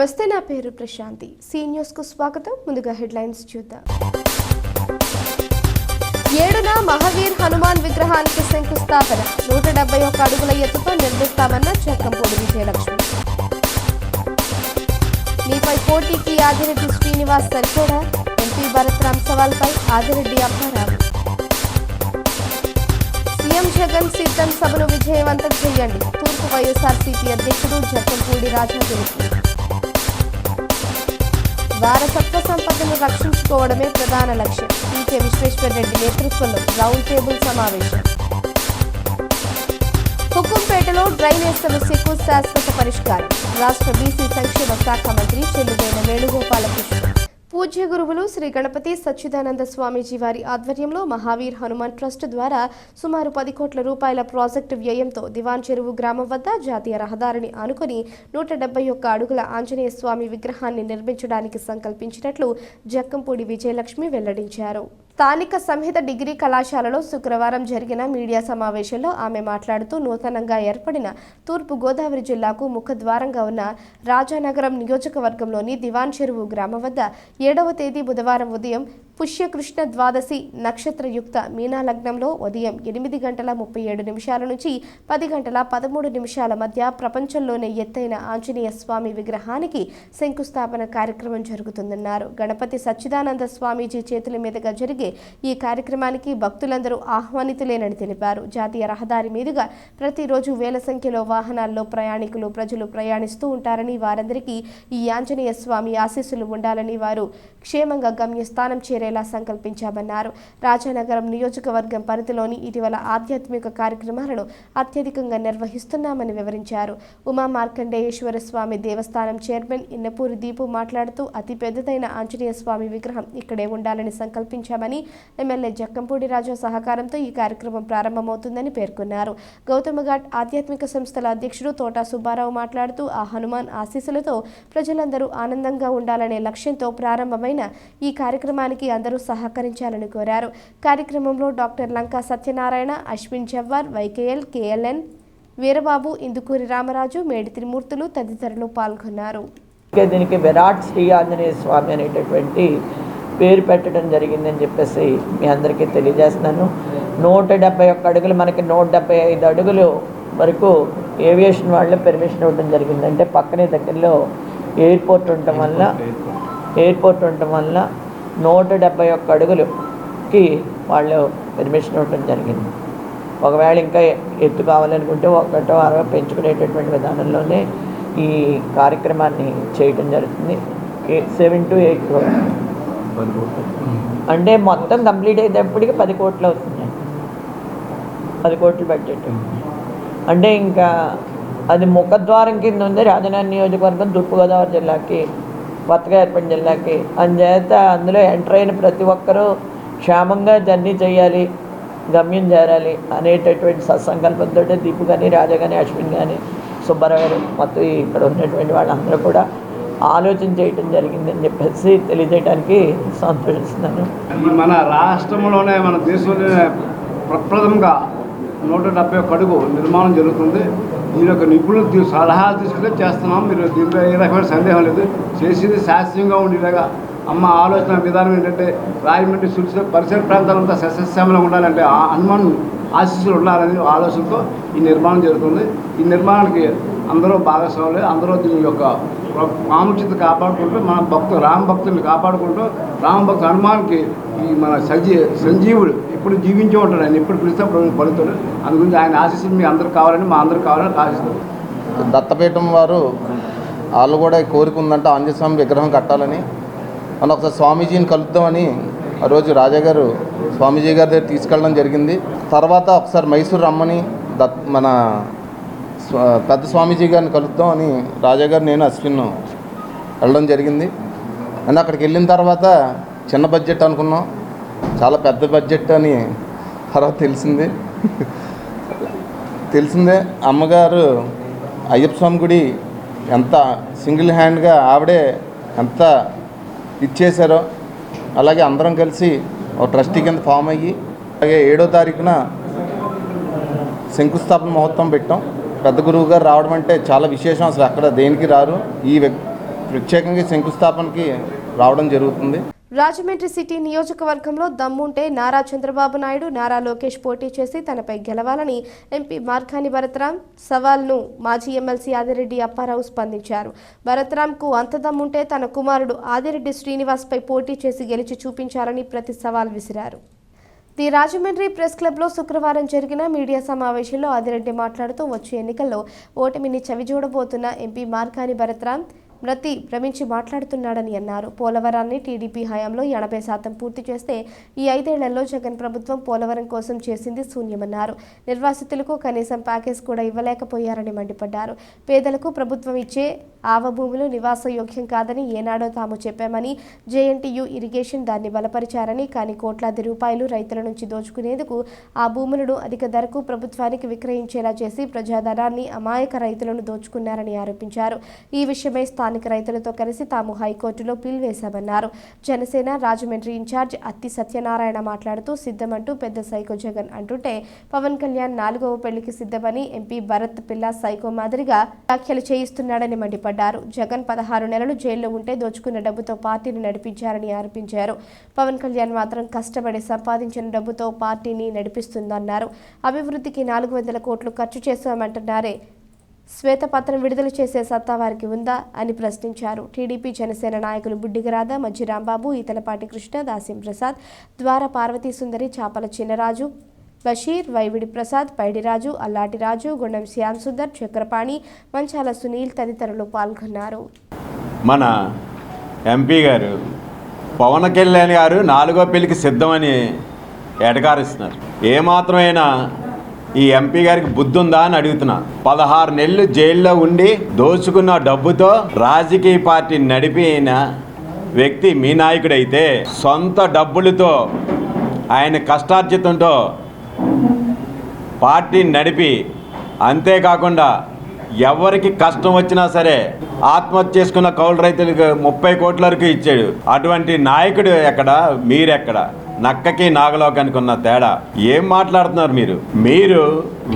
నమస్తే, నా పేరు ప్రశాంతి. సి న్యూస్ కు స్వాగతం. ముందుగా హెడ్లైన్స్ చూద్దాం. 7న మహావీర్ హనుమాన్ విగ్రహానికి శంకుస్థాపన. 171 అడుగుల ఎత్తుతో నిర్మిస్తామన్న జక్కంపూడి విజయలక్ష్మి. మీపై పోటీకి ఆదిరెడ్డి శ్రీనివాస్ సరిపోడా? ఎంపీ భరత్రామ్ సవాల్పై ఆదిరెడ్డి అప్పారావు. సీఎం జగన్ సిద్ధం సభను విజయవంతం చేయండి. తూర్పు వైఎస్ఆర్సీపీ అధ్యక్షుడు జక్కంపూడి రాజా పిలుపు. వారసత్వ సంపదను రక్షించుకోవడమే ప్రధాన లక్ష్యం. టీకే విశ్వేశ్వరరెడ్డి నేతృత్వంలో రౌండ్ టేబుల్ సమావేశం. హుకుంపేటలో డ్రైనేజ్ సమస్యకు శాశ్వత పరిష్కారం. రాష్ట్ర బీసీ సంక్షేమ శాఖ మంత్రి చెల్లుబోయిన వేణుగోపాలకృష్ణ. పూజ్య గురువులు శ్రీ గణపతి సచ్చిదానంద స్వామీజీ వారి ఆధ్వర్యంలో మహావీర్ హనుమాన్ ట్రస్ట్ ద్వారా సుమారు 10 కోట్ల రూపాయల ప్రాజెక్టు వ్యయంతో దివాన్ చెరువు గ్రామం వద్ద జాతీయ రహదారిని ఆనుకుని 171 అడుగుల ఆంజనేయ స్వామి విగ్రహాన్ని నిర్మించడానికి సంకల్పించినట్లు జక్కంపూడి విజయలక్ష్మి వెల్లడించారు. స్థానిక సంహిత డిగ్రీ కళాశాలలో శుక్రవారం జరిగిన మీడియా సమావేశంలో ఆమె మాట్లాడుతూ నూతనంగా ఏర్పడిన తూర్పు గోదావరి జిల్లాకు ముఖద్వారంగా ఉన్న రాజానగరం నియోజకవర్గంలోని దివాన్ చెరువు గ్రామం వద్ద 7వ తేదీ బుధవారం ఉదయం పుష్యకృష్ణ ద్వాదశి నక్షత్రయుక్త మీనాలగ్నంలో ఉదయం 8:37 నుంచి 10:13 మధ్య ప్రపంచంలోనే ఎత్తైన ఆంజనేయ స్వామి విగ్రహానికి శంకుస్థాపన కార్యక్రమం జరుగుతుందన్నారు. గణపతి సచ్చిదానంద స్వామీజీ చేతుల మీదుగా జరిగే ఈ కార్యక్రమానికి భక్తులందరూ ఆహ్వానితులేనని తెలిపారు. జాతీయ రహదారి మీదుగా ప్రతిరోజు వేల సంఖ్యలో వాహనాల్లో ప్రజలు ప్రయాణిస్తూ ఉంటారని, వారందరికీ ఈ ఆంజనేయ స్వామి ఆశీస్సులు ఉండాలని, వారు క్షేమంగా గమ్యస్థానం చేరేలా సంకల్పించామన్నారు. రాజానగరం నియోజకవర్గం పరిధిలోని ఇటీవల ఆధ్యాత్మిక కార్యక్రమాలను అత్యధికంగా నిర్వహిస్తున్నామని వివరించారు. ఉమా మార్కండేయేశ్వర స్వామి దేవస్థానం చైర్మన్ ఇన్నపూరి దీపు మాట్లాడుతూ అతి పెద్దదైన ఆంజనేయ స్వామి విగ్రహం ఇక్కడే ఉండాలని సంకల్పించామని, ఎమ్మెల్యే జక్కంపూడి రాజా సహకారంతో ఈ కార్యక్రమం ప్రారంభమవుతుందని పేర్కొన్నారు. గౌతమఘాట్ ఆధ్యాత్మిక సంస్థల అధ్యక్షుడు తోటా సుబ్బారావు మాట్లాడుతూ ఆ హనుమాన్ ఆశీస్సులతో ప్రజలందరూ ఆనందంగా ఉండాలనే లక్ష్యంతో ప్రారంభమైన ఈ కార్యక్రమానికి అందరూ సహకరించాలని కోరారు. కార్యక్రమంలో డాక్టర్ లంకా సత్యనారాయణ, అశ్విన్ జవ్వార్, వైకేఎల్, కేఎల్ఎన్, వీరబాబు, ఇందుకూరి రామరాజు, మేడి త్రిమూర్తులు తదితరులు పాల్గొన్నారు. దీనికి విరాట్ శ్రీ ఆంజనేయ స్వామి అనేటటువంటి పేరు పెట్టడం జరిగిందని చెప్పేసి మీ అందరికీ తెలియజేస్తున్నాను. 171 అడుగులు, మనకి 175 అడుగులు వరకు ఏవియేషన్ వాళ్ళు పెర్మిషన్ ఇవ్వడం జరిగింది. అంటే పక్కనే దగ్గరలో ఎయిర్పోర్ట్ ఉండటం వల్ల 171 అడుగులకి వాళ్ళు పెర్మిషన్ ఇవ్వడం జరిగింది. ఒకవేళ ఇంకా ఎత్తు కావాలనుకుంటే 160 పెంచుకునేటటువంటి విధానంలోనే ఈ కార్యక్రమాన్ని చేయడం జరుగుతుంది. 7 to 8 crores అంటే మొత్తం కంప్లీట్ అయ్యేటప్పటికి 10 కోట్లు అవుతుంది. 10 కోట్ల బడ్జెట్ అంటే ఇంకా అది ముఖద్వారం కింద ఉంది. రాజధాని నియోజకవర్గం తూర్పుగోదావరి జిల్లాకి, కొత్తగా ఏర్పడిన జిల్లాకి. అందుచేత అందులో ఎంటర్ అయిన ప్రతి ఒక్కరూ క్షేమంగా జర్నీ చేయాలి, గమ్యం చేరాలి అనేటటువంటి సత్సంకల్పంతో దీపు కానీ, రాజా కానీ, అశ్విన్ కానీ, సుబ్బారావు గారు మొత్తం ఇక్కడ ఉన్నటువంటి వాళ్ళందరూ కూడా ఆలోచన చేయటం జరిగిందని చెప్పేసి తెలియజేయడానికి సంతోషిస్తున్నాను. మన రాష్ట్రంలోనే, మన దేశంలోనే ప్రప్రథమంగా 171 అడుగు నిర్మాణం జరుగుతుంది. దీని యొక్క నిపుణులు సలహాలు తీసుకునే చేస్తున్నాం. మీరు దీంట్లో ఏ రకమైన సందేహం లేదు. చేసేది శాస్త్రీయంగా ఉండేలాగా అమ్మ ఆలోచన విధానం ఏంటంటే రాజమండ్రి సులుసు పరిసర ప్రాంతాలంతా సస్యశ్యామలో ఉండాలంటే హనుమాన్ ఆశీస్సులు ఉండాలనే ఆలోచనతో ఈ నిర్మాణం జరుగుతుంది. ఈ నిర్మాణానికి అందరూ భాగస్వాములు. అందరూ దీని యొక్క ప్రాముఖ్యత కాపాడుకుంటూ, మన రామ భక్తుల్ని కాపాడుకుంటూ, రామ భక్తు హనుమాన్కి ఈ మన సంజీవుడు ఎప్పుడు జీవించే ఉంటాడు. ఆయన ఎప్పుడు పిలిస్తే పలుతాడు. అందుగురించి ఆయన ఆశీస్సులు మీ అందరూ కావాలని, మా అందరూ కావాలని ఆశిస్తారు. దత్తపీఠం వారు వాళ్ళు కూడా కోరిక ఉందంటే ఆంజనేయ స్వామి విగ్రహం కట్టాలని. మనం ఒకసారి స్వామీజీని కలుద్దామని ఆ రోజు రాజా గారు స్వామీజీ గారి దగ్గర తీసుకెళ్ళడం జరిగింది. తర్వాత ఒకసారి మైసూరు రమ్మని మన పెద్ద స్వామీజీ గారిని కలుద్దాం అని రాజా గారు, నేను, అశ్విన్ వెళ్ళడం జరిగింది. అండ్ అక్కడికి వెళ్ళిన తర్వాత చిన్న బడ్జెట్ అనుకున్నాం, చాలా పెద్ద బడ్జెట్ అని తర్వాత తెలిసిందే. అమ్మగారు అయ్యప్ప స్వామి గుడి ఎంత సింగిల్ హ్యాండ్గా ఆవిడే ఎంత ఇచ్చేశారో, అలాగే అందరం కలిసి ఒక ట్రస్టీ కింద ఫామ్ అయ్యి అలాగే 7వ తారీఖున శంకుస్థాపన మహోత్సవం పెట్టాం. పెద్ద గురువు గారు రావడం అంటే చాలా విశేషం. అసలు అక్కడ దేనికి రారు. ఈ ప్రత్యేకంగా శంకుస్థాపనకి రావడం జరుగుతుంది. రాజమండ్రి సిటీ నియోజకవర్గంలో దమ్ముంటే నారా చంద్రబాబు నాయుడు, నారా లోకేష్ పోటీ చేసి తనపై గెలవాలని ఎంపీ మార్కాని భరత్రామ్ సవాల్ను మాజీ ఎమ్మెల్సీ ఆదిరెడ్డి అప్పారావు స్పందించారు. భరత్రామ్కు అంత దమ్ముంటే తన కుమారుడు ఆదిరెడ్డి శ్రీనివాస్పై పోటీ చేసి గెలిచి చూపించాలని ప్రతి సవాల్ విసిరారు. ది రాజమండ్రి ప్రెస్ క్లబ్లో శుక్రవారం జరిగిన మీడియా సమావేశంలో ఆదిరెడ్డి మాట్లాడుతూ వచ్చే ఎన్నికల్లో ఓటమిని చవిచూడబోతున్న ఎంపీ మార్కాని భరత్రామ్ భ్రమించి మాట్లాడుతున్నాడని అన్నారు. పోలవరాన్ని టీడీపీ హయాంలో 80% పూర్తి చేస్తే ఈ 5 ఏళ్లలో జగన్ ప్రభుత్వం పోలవరం కోసం చేసింది శూన్యమన్నారు. నిర్వాసితులకు కనీసం ప్యాకేజ్ కూడా ఇవ్వలేకపోయారని మండిపడ్డారు. పేదలకు ప్రభుత్వం ఇచ్చే ఆవ భూములు నివాసయోగ్యం కాదని ఏనాడో తాము చెప్పామని, జేఎన్టీయూ ఇరిగేషన్ దాన్ని బలపరిచారని, కానీ కోట్లాది రూపాయలు రైతుల నుంచి దోచుకునేందుకు ఆ భూములను అధిక ధరకు ప్రభుత్వానికి విక్రయించేలా చేసి ప్రజాధనాన్ని అమాయక రైతులను దోచుకున్నారని ఆరోపించారు. ఈ విషయమై స్థానిక రైతులతో కలిసి తాము హైకోర్టులో పిల్ వేశామన్నారు. జనసేన రాజమండ్రి ఇన్ఛార్జ్ అత్తి సత్యనారాయణ మాట్లాడుతూ సిద్ధమంటూ పెద్ద సైకో జగన్ అంటుంటే పవన్ కళ్యాణ్ 4వ పెళ్లికి సిద్ధమని ఎంపీ భరత్ పిల్ల సైకో మాదిరిగా వ్యాఖ్యలు చేయిస్తున్నాడని మండిపడ్డారు. జగన్ 16 నెలలు జైల్లో ఉంటే దోచుకున్న డబ్బుతో పార్టీని నడిపించారని ఆరోపించారు. పవన్ కళ్యాణ్ మాత్రం కష్టపడి సంపాదించిన డబ్బుతో పార్టీని నడిపిస్తుందన్నారు. అభివృద్ధికి 400 కోట్లు ఖర్చు చేశామంటున్నారే, శ్వేతపత్రం విడుదల చేసే సత్తా వారికి ఉందా అని ప్రశ్నించారు. టీడీపీ జనసేన నాయకులు బుడ్డిగరాధ, మజ్జి రాంబాబు, ఈతలపాటి కృష్ణ, దాసిం ప్రసాద్, ద్వార పార్వతీ సుందరి, చాపల చిన్నరాజు, బషీర్, వైవిడి ప్రసాద్, పైడిరాజు, అల్లాటి రాజు, గుండం శ్యామ్ సుందర్, చక్రపాణి, మంచాల సునీల్ తదితరులు పాల్గొన్నారు. మన ఎంపీ గారు పవన్ కళ్యాణ్ గారు 4వ పెళ్లికి సిద్ధమని ఎటకారిస్తున్నారు. ఏమాత్రమైనా ఈ ఎంపీ గారికి బుద్ధి ఉందా అని అడుగుతున్నా. 16 నెలలు జైల్లో ఉండి దోచుకున్న డబ్బుతో రాజకీయ పార్టీని నడిపిన వ్యక్తి మీ నాయకుడైతే, సొంత డబ్బులతో ఆయన కష్టార్జితంతో పార్టీని నడిపి, అంతేకాకుండా ఎవరికి కష్టం వచ్చినా సరే ఆత్మహత్య చేసుకున్న కౌలు రైతులకు 30 కోట్ల వరకు ఇచ్చాడు. అటువంటి నాయకుడు ఎక్కడ, మీరెక్కడ? నక్కకి నాగలోకానికి ఉన్న తేడా. ఏం మాట్లాడుతున్నారు మీరు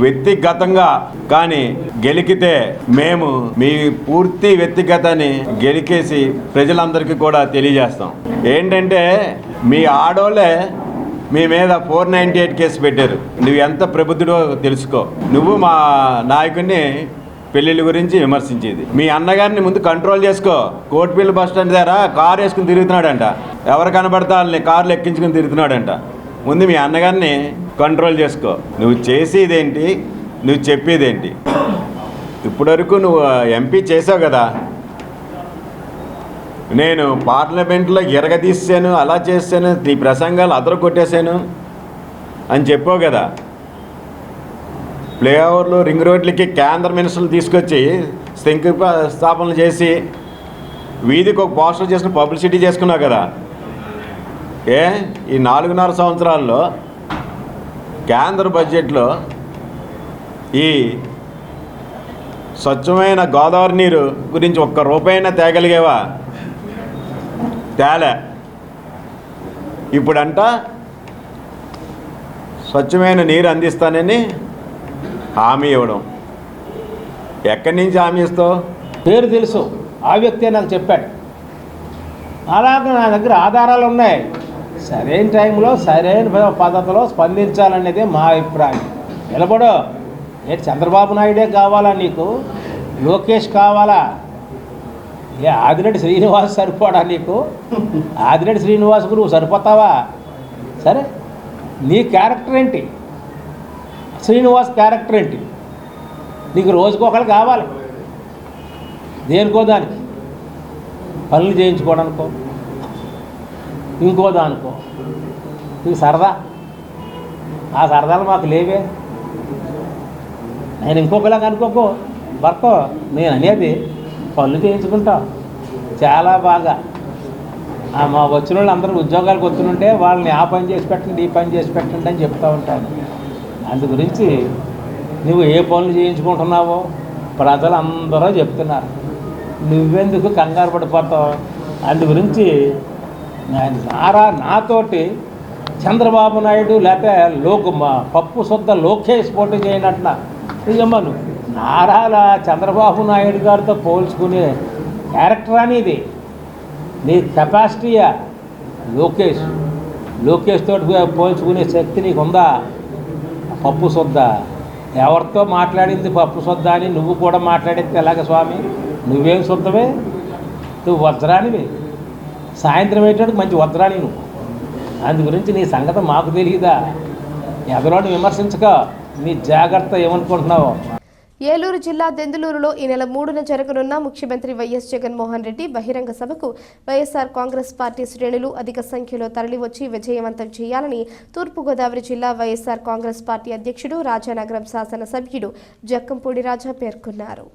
వ్యక్తిగతంగా కానీ గెలికితే మేము మీ పూర్తి వ్యక్తిగతాన్ని గెలికేసి ప్రజలందరికీ కూడా తెలియజేస్తాం. ఏంటంటే మీ ఆడోళ్ళే మీ మీద 498 కేసు పెట్టారు. నువ్వు ఎంత ప్రబుద్ధుడో తెలుసుకో. నువ్వు మా నాయకుడిని పెళ్ళిళ్ళ గురించి విమర్శించేది. మీ అన్నగారిని ముందు కంట్రోల్ చేసుకో. కోటిపల్లి బస్ స్టాండ్ దగ్గర కారు వేసుకుని తిరుగుతున్నాడంట. ఎవరు కనబడతా వాళ్ళని కార్లు ఎక్కించుకుని తిరుగుతున్నాడంట. ముందు మీ అన్నగారిని కంట్రోల్ చేసుకో. నువ్వు చేసేదేంటి, నువ్వు చెప్పేదేంటి? ఇప్పటివరకు నువ్వు ఎంపీ చేసావు కదా, నేను పార్లమెంట్లో ఎరగదీసాను, అలా చేశాను, నీ ప్రసంగాలు అదరు కొట్టేశాను అని చెప్పావు కదా. ఫ్లైఓవర్లు, రింగ్ రోడ్లకి కేంద్ర మినిస్టర్లు తీసుకొచ్చి శంకుస్థాపనలు చేసి వీధికి ఒక పోస్టర్ చేసిన పబ్లిసిటీ చేసుకున్నావు కదా. ఈ 4.5 సంవత్సరాల్లో కేంద్ర బడ్జెట్లో ఈ స్వచ్ఛమైన గోదావరి నీరు గురించి ఒక్క రూపాయినా తేగలిగేవా? తేలే. ఇప్పుడంట స్వచ్ఛమైన నీరు అందిస్తానని హామీ ఇవ్వడం. ఎక్కడి నుంచి హామీ ఇస్తావు? పేరు తెలుసు, ఆ వ్యక్తే నాకు చెప్పాడు. అలాగే నా దగ్గర ఆధారాలు ఉన్నాయి. సరైన టైంలో సరైన పద్ధతిలో స్పందించాలనేదే మా అభిప్రాయం. నిలబడు. ఏ చంద్రబాబు నాయుడే కావాలా నీకు? లోకేష్ కావాలా? ఏ ఆదిరెడ్డి శ్రీనివాస్ సరిపోడా నీకు? ఆదిరెడ్డి శ్రీనివాస్కు నువ్వు సరిపోతావా? సరే, నీ క్యారెక్టర్ ఏంటి? శ్రీనివాస్ క్యారెక్టర్ ఏంటి? నీకు రోజుకొకరు కావాలి. దేనికో దానికి పనులు చేయించుకోవడానికో, ఇంకో దానికో. నీకు సరదా. ఆ సరదాలు మాకు లేవే. నేను ఇంకొకలాగా అనుకోకో బర్కో. నేను అనేది పనులు చేయించుకుంటా చాలా బాగా. మా వచ్చిన వాళ్ళు అందరూ ఉద్యోగాలకు వస్తుంటే వాళ్ళని ఆ పని చేసి పెట్టండి, ఈ పని చేసి పెట్టండి అని చెప్తూ ఉంటాను. అందు గురించి నువ్వు ఏ పనులు చేయించుకుంటున్నావో ప్రజలు అందరూ చెప్తున్నారు. నువ్వెందుకు కంగారు పడిపోతావు? అందు గురించి నాతోటి చంద్రబాబు నాయుడు లేకపోతే పప్పు శుద్ధ లోకేష్ పోటీ చేయనట్టున నిజమ్మా నువ్వు నారాల చంద్రబాబు నాయుడు గారితో పోల్చుకునే క్యారెక్టర్ అనేది నీ కెపాసిటీయా? లోకేష్ తోటి పోల్చుకునే శక్తి నీకు ఉందా? పప్పు సొద్ద ఎవరితో మాట్లాడింది పప్పు సొద్ద అని నువ్వు కూడా మాట్లాడేది ఎలాగ స్వామి? నువ్వేం సొద్దవే? నువ్వు వజ్రానివి. సాయంత్రం అయ్యేటప్పుడు మంచి వజ్రాని నువ్వు. అందు గురించి నీ సంగతి మాకు తెలియదా? ఎదరోని విమర్శించక నీ జాగ్రత్త ఏమనుకుంటున్నావు? ఏలూరు జిల్లా దెందులూరులో ఈ నెల 3న జరగనున్న ముఖ్యమంత్రి వైఎస్ జగన్మోహన్ రెడ్డి బహిరంగ సభకు వైఎస్ఆర్ కాంగ్రెస్ పార్టీ శ్రేణులు అధిక సంఖ్యలో తరలివచ్చి విజయవంతం చేయాలని తూర్పుగోదావరి జిల్లా వైఎస్ఆర్ కాంగ్రెస్ పార్టీ అధ్యక్షుడు రాజానగరం శాసనసభ్యుడు జక్కంపూడి రాజా పేర్కొన్నారు.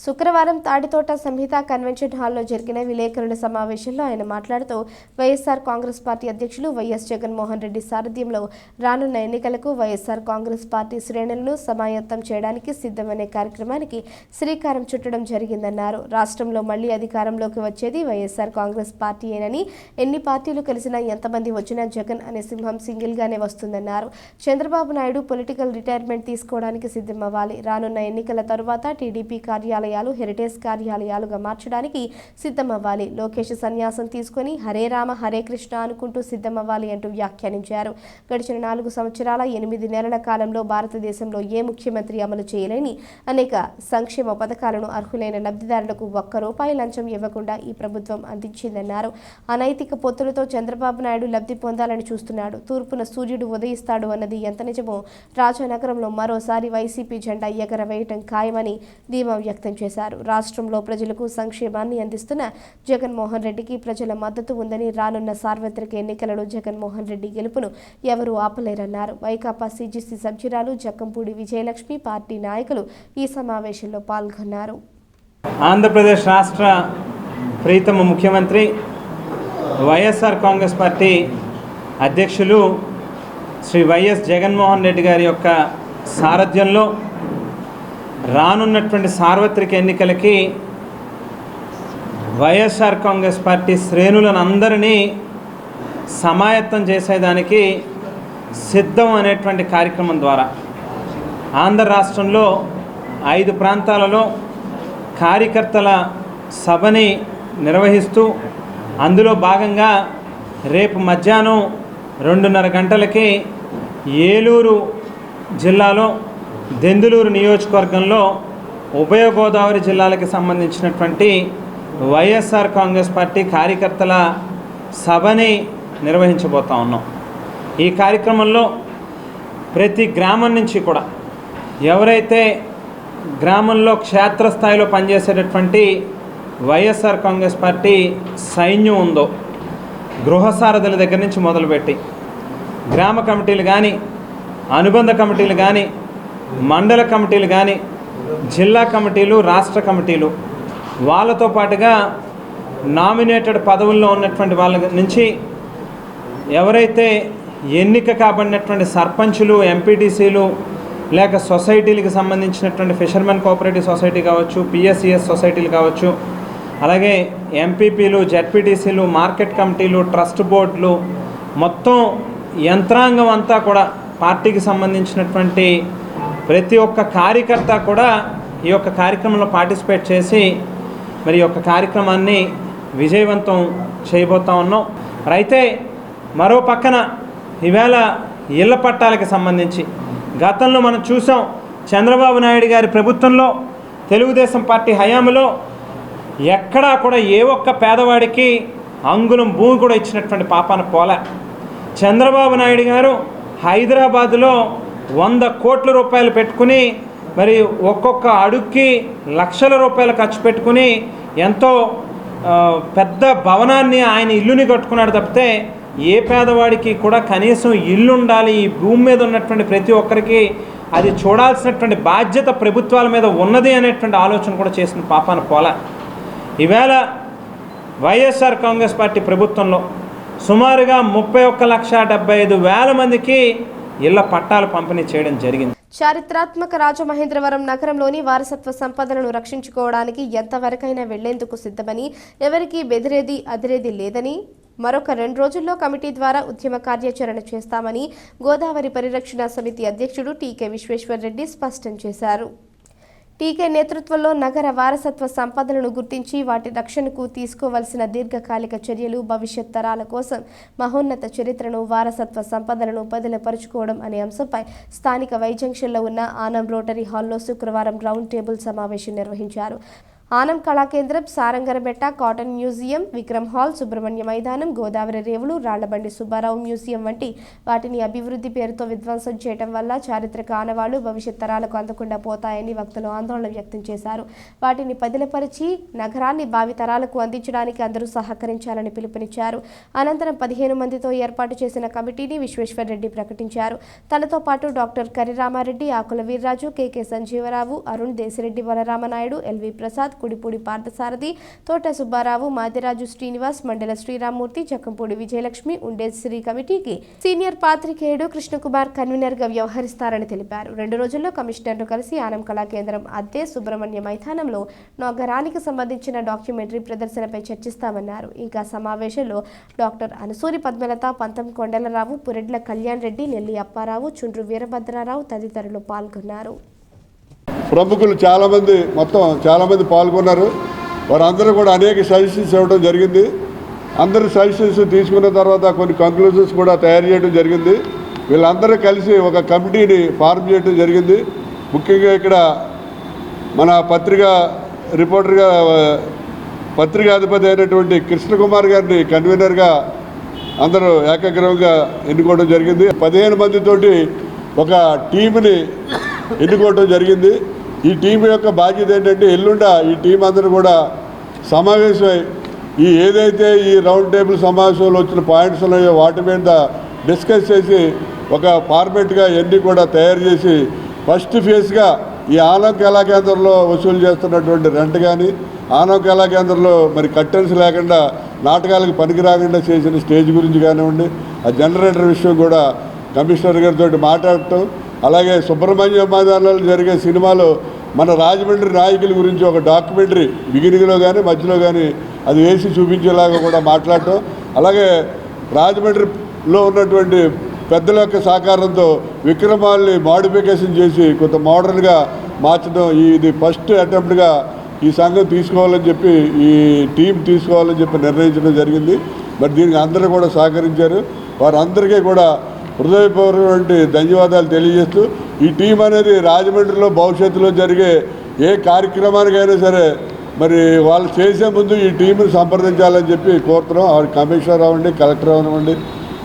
శుక్రవారం తాడితోట సంహిత కన్వెన్షన్ హాల్లో జరిగిన విలేకరుల సమావేశంలో ఆయన మాట్లాడుతూ వైఎస్ఆర్ కాంగ్రెస్ పార్టీ అధ్యక్షులు వైఎస్ జగన్మోహన్ రెడ్డి సారథ్యంలో రానున్న ఎన్నికలకు వైఎస్ఆర్ కాంగ్రెస్ పార్టీ శ్రేణులను సమాయత్తం చేయడానికి సిద్ధమనే కార్యక్రమానికి శ్రీకారం చుట్టడం జరిగిందన్నారు. రాష్ట్రంలో మళ్లీ అధికారంలోకి వచ్చేది వైఎస్ఆర్ కాంగ్రెస్ పార్టీయేనని, ఎన్ని పార్టీలు కలిసినా ఎంతమంది వచ్చినా జగన్ అనే సింహం సింగిల్గానే వస్తుందన్నారు. చంద్రబాబు నాయుడు పొలిటికల్ రిటైర్మెంట్ తీసుకోవడానికి సిద్ధమవ్వాలి. రానున్న ఎన్నికల తరువాత టీడీపీ కార్యాలయాలు హెరిటేజ్ కార్యాలయాలుగా మార్చడానికి సిద్ధమవ్వాలి. లోకేష్ సన్యాసం తీసుకుని హరే రామ హరే కృష్ణ అనుకుంటూ సిద్ధమవ్వాలి అంటూ వ్యాఖ్యానించారు. గడిచిన 4 సంవత్సరాల 8 నెలల కాలంలో భారతదేశంలో ఏ ముఖ్యమంత్రి అమలు చేయలేని అనేక సంక్షేమ పథకాలను అర్హులైన లబ్ధిదారులకు ₹1 లంచం ఇవ్వకుండా ఈ ప్రభుత్వం అందించిందన్నారు. అనైతిక పొత్తులతో చంద్రబాబు నాయుడు లబ్ధి పొందాలని చూస్తున్నాడు. తూర్పున సూర్యుడు ఉదయిస్తాడు అన్నది ఎంత నిజమో రాజానగరంలో మరోసారి వైసీపీ జెండా ఎగరవేయటం ఖాయమని ధీమా వ్యక్తం చేశారు. రాష్ట్రంలో ప్రజలకు సంక్షేమాన్ని అందిస్తున్న జగన్మోహన్ రెడ్డికి ప్రజల మద్దతు ఉందని, రానున్న సార్వత్రిక ఎన్నికలలో జగన్మోహన్ రెడ్డి గెలుపును ఎవరూ ఆపలేరన్నారు. వైకాపా సిజిసి సభ్యురాలు జక్కంపూడి విజయలక్ష్మి, పార్టీ నాయకులు ఈ సమావేశంలో పాల్గొన్నారు. ఆంధ్రప్రదేశ్ రాష్ట్ర ప్రీతమ ముఖ్యమంత్రి వైఎస్ఆర్ కాంగ్రెస్ పార్టీ అధ్యక్షులు శ్రీ వైఎస్ జగన్మోహన్ రెడ్డి గారి యొక్క సారథ్యంలో రానున్నటువంటి సార్వత్రిక ఎన్నికలకి వైఎస్ఆర్ కాంగ్రెస్ పార్టీ శ్రేణులను అందరినీ సమాయత్తం చేసేదానికి సిద్ధం అనేటువంటి కార్యక్రమం ద్వారా ఆంధ్ర రాష్ట్రంలో 5 ప్రాంతాలలో కార్యకర్తల సభని నిర్వహిస్తూ అందులో భాగంగా రేపు మధ్యాహ్నం 2:30 గంటలకి ఏలూరు జిల్లాలో దెందులూరు నియోజకవర్గంలో ఉభయ గోదావరి జిల్లాలకు సంబంధించినటువంటి వైఎస్ఆర్ కాంగ్రెస్ పార్టీ కార్యకర్తల సభని నిర్వహించబోతా ఉన్నాం. ఈ కార్యక్రమంలో ప్రతి గ్రామం నుంచి కూడా ఎవరైతే గ్రామంలో క్షేత్రస్థాయిలో పనిచేసేటటువంటి వైఎస్ఆర్ కాంగ్రెస్ పార్టీ సైన్యం ఉందో, గృహసారథుల దగ్గర నుంచి మొదలుపెట్టి గ్రామ కమిటీలు కానీ, అనుబంధ కమిటీలు కానీ, మండల కమిటీలు కానీ, జిల్లా కమిటీలు, రాష్ట్ర కమిటీలు, వాళ్ళతో పాటుగా నామినేటెడ్ పదవుల్లో ఉన్నటువంటి వాళ్ళ నుంచి ఎవరైతే ఎన్నిక కాబడినటువంటి సర్పంచులు, ఎంపీటీసీలు, లేక సొసైటీలకు సంబంధించినటువంటి ఫిషర్మెన్ కోఆపరేటివ్ సొసైటీ కావచ్చు, పిఎస్సిఎస్ సొసైటీలు కావచ్చు, అలాగే ఎంపీపీలు, జెడ్పీటీసీలు, మార్కెట్ కమిటీలు, ట్రస్ట్ బోర్డులు, మొత్తం యంత్రాంగం అంతా కూడా పార్టీకి సంబంధించినటువంటి ప్రతి ఒక్క కార్యకర్త కూడా ఈ యొక్క కార్యక్రమంలో పార్టిసిపేట్ చేసి మరి ఈ యొక్క కార్యక్రమాన్ని విజయవంతం చేయబోతా ఉన్నాం. అయితే మరో పక్కన ఈవేళ ఇళ్ల పట్టాలకు సంబంధించి గతంలో మనం చూసాం, చంద్రబాబు నాయుడు గారి ప్రభుత్వంలో తెలుగుదేశం పార్టీ హయాంలో ఎక్కడా కూడా ఏ ఒక్క పేదవాడికి అంగుళం భూమి కూడా ఇచ్చినటువంటి పాపాన పోలే. చంద్రబాబు నాయుడు గారు హైదరాబాదులో 100 కోట్ల రూపాయలు పెట్టుకుని మరి ఒక్కొక్క అడుగుకి లక్షల రూపాయలు ఖర్చు పెట్టుకుని ఎంతో పెద్ద భవనాన్ని, ఆయన ఇల్లుని కట్టుకున్నాడు తప్పితే ఏ పేదవాడికి కూడా కనీసం ఇల్లు ఉండాలి, ఈ భూమి మీద ఉన్నటువంటి ప్రతి ఒక్కరికి అది చూడాల్సినటువంటి బాధ్యత ప్రభుత్వాల మీద ఉన్నది అనేటువంటి ఆలోచన కూడా చేసిన పాపాన పోలా. ఈవేళ వైఎస్ఆర్ కాంగ్రెస్ పార్టీ ప్రభుత్వంలో సుమారుగా 31,75,000 మందికి ఇళ్ల పట్టాలు పంపిణీ చేయడం జరిగింది. చారిత్రాత్మక రాజమహేంద్రవరం నగరంలోని వారసత్వ సంపదలను రక్షించుకోవడానికి ఎంతవరకైనా వెళ్లేందుకు సిద్ధమని, ఎవరికీ బెదిరేది అదిరేది లేదని, మరొక 2 రోజుల్లో కమిటీ ద్వారా ఉద్యమ కార్యాచరణ చేస్తామని గోదావరి పరిరక్షణ సమితి అధ్యక్షుడు టీకే విశ్వేశ్వర్ రెడ్డి స్పష్టం చేశారు. టీకే నేతృత్వంలో నగర వారసత్వ సంపదలను గుర్తించి వాటి రక్షణకు తీసుకోవలసిన దీర్ఘకాలిక చర్యలు, భవిష్యత్ తరాల కోసం మహోన్నత చరిత్రను, వారసత్వ సంపదలను బదిలపరుచుకోవడం అనే అంశంపై స్థానిక వై జంక్షన్లో ఉన్న ఆనం రోటరీ హాల్లో శుక్రవారం రౌండ్ టేబుల్ సమావేశం నిర్వహించారు. ఆనం కళాకేంద్రం, సారంగరబెట్ట cotton museum, Vikram hall, Subrahmanya మైదానం, గోదావరి రేవులు, రాళ్లబండి సుబ్బారావు మ్యూజియం వంటి వాటిని అభివృద్ధి పేరుతో విధ్వంసం చేయడం వల్ల చారిత్రక ఆనవాళ్లు భవిష్యత్ తరాలకు అందకుండా పోతాయని వక్తలు ఆందోళన వ్యక్తం చేశారు. వాటిని పదిలపరిచి నగరాన్ని భావితరాలకు అందించడానికి అందరూ సహకరించాలని పిలుపునిచ్చారు. అనంతరం 15 మందితో ఏర్పాటు చేసిన కమిటీని విశ్వేశ్వరరెడ్డి ప్రకటించారు. తనతో పాటు డాక్టర్ కరిరామారెడ్డి, ఆకుల వీర్రాజు, కెకే సంజీవరావు, అరుణ్, దేశిరెడ్డి బలరామనాయుడు, ఎల్వి ప్రసాద్, కుడిపూడి పార్థసారథి, తోట సుబ్బారావు, మాదిరాజు శ్రీనివాస్, మండల శ్రీరామ్మూర్తి, చక్కంపూడి విజయలక్ష్మి, ఉండేశ్రీ కమిటీకి సీనియర్ పాత్రికేయుడు కృష్ణకుమార్ కన్వీనర్ గా వ్యవహరిస్తారని తెలిపారు. 2 రోజుల్లో కమిషనర్ను కలిసి ఆనం కళాకేంద్రం అద్దె సుబ్రహ్మణ్య మైదానంలో నగరానికి సంబంధించిన డాక్యుమెంటరీ ప్రదర్శనపై చర్చిస్తామన్నారు. ఇంకా సమావేశంలో డాక్టర్ అనసూరి పద్మలత, పంతం కొండలరావు, పురెడ్ల కళ్యాణ్ రెడ్డి, నెల్లి అప్పారావు, చుండ్రు వీరభద్రారావు తదితరులు పాల్గొన్నారు. ప్రముఖులు చాలామంది పాల్గొన్నారు. వారందరూ కూడా అనేక సజెషన్స్ ఇవ్వడం జరిగింది. అందరూ సజెషన్స్ తీసుకున్న తర్వాత కొన్ని కంక్లూజన్స్ కూడా తయారు చేయడం జరిగింది. వీళ్ళందరూ కలిసి ఒక కమిటీని ఫార్మ్ చేయడం జరిగింది. ముఖ్యంగా ఇక్కడ మన పత్రికాధిపతి అయినటువంటి కృష్ణకుమార్ గారిని కన్వీనర్గా అందరూ ఏకగ్రీవంగా ఎన్నుకోవడం జరిగింది. 15 మందితోటి ఒక టీంని ఎన్నుకోవడం జరిగింది. ఈ టీం యొక్క బాధ్యత ఏంటంటే ఎల్లుండ ఈ టీం అందరూ కూడా సమావేశమై ఏదైతే ఈ రౌండ్ టేబుల్ సమావేశంలో వచ్చిన పాయింట్స్ ఉన్నాయో వాటి మీద డిస్కస్ చేసి ఒక ఫార్మేట్గా ఎన్ని కూడా తయారు చేసి ఫస్ట్ ఫేజ్గా ఈ ఆనం కళాకేంద్రంలో వసూలు చేస్తున్నటువంటి రెంట్ కానీ, ఆనం కళాకేంద్రంలో మరి కర్టెన్స్ లేకుండా నాటకాలకు పనికి రాకుండా చేసిన స్టేజ్ గురించి కానివ్వండి, ఆ జనరేటర్ విషయం కూడా కమిషనర్ గారితో మాట్లాడటం, అలాగే సుబ్రహ్మణ్య మైదానాల్లో జరిగే సినిమాలో మన రాజమండ్రి నాయకుల గురించి ఒక డాక్యుమెంటరీ బిగినింగ్లో కానీ మధ్యలో కానీ అది వేసి చూపించేలాగా కూడా మాట్లాడటం, అలాగే రాజమండ్రిలో ఉన్నటువంటి పెద్దల యొక్క సహకారంతో విక్రమాల్ని మాడిఫికేషన్ చేసి కొంత మోడర్న్గా మార్చడం ఇది ఫస్ట్ అటెంప్ట్గా ఈ సంఘం తీసుకోవాలని చెప్పి ఈ టీం తీసుకోవాలని చెప్పి నిర్ణయించడం జరిగింది. మరి దీనికి అందరూ కూడా సహకరించారు. వారందరికీ కూడా హృదయపూర్వకమైన ధన్యవాదాలు తెలియజేస్తూ ఈ టీం అనేది రాజమండ్రిలో భవిష్యత్తులో జరిగే ఏ కార్యక్రమానికైనా సరే మరి వాళ్ళు చేసే ముందు ఈ టీంని సంప్రదించాలని చెప్పి కోరుతున్నాం. ఆవిడ కమిషనర్ అవ్వండి, కలెక్టర్ అవనివ్వండి,